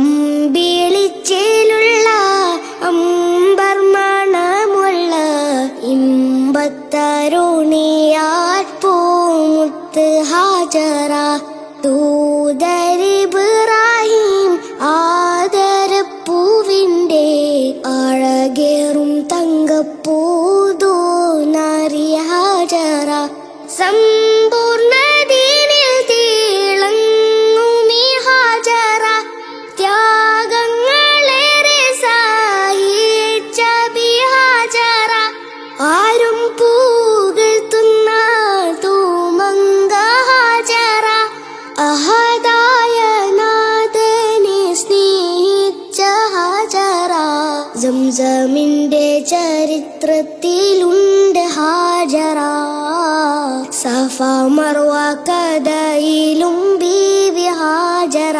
അമ്പിളിച്ചേലുള്ള അമ്പർ മണമുള്ള ഇമ്പത്തരുണിയാൽ പൂമുത്ത് ഹാജറ ദൂതരിബ്രാഹിം ആദരപ്പൂവിൻ്റെ അഴകേറും തങ്കപ്പൂതോ നാരി ഹാജറ സമ്പൂർണ്ണ ദീനിൽ തിളങ്ങുമീ ഹാജറ ത്യാഗങ്ങളേറെ സഹിച്ച ബി ഹാജറ ആരും പുകഴ്ത്തുന്ന തൂമങ്ക ഹാജറ അഹദായ നാഥനെ സ്നേഹിച്ച ഹാജറ സംസമിന്റെ ചരിത്രത്തിലുണ്ട് ഹാജറ സഫ മർവ കഥയിലും ബീവി ഹാജറ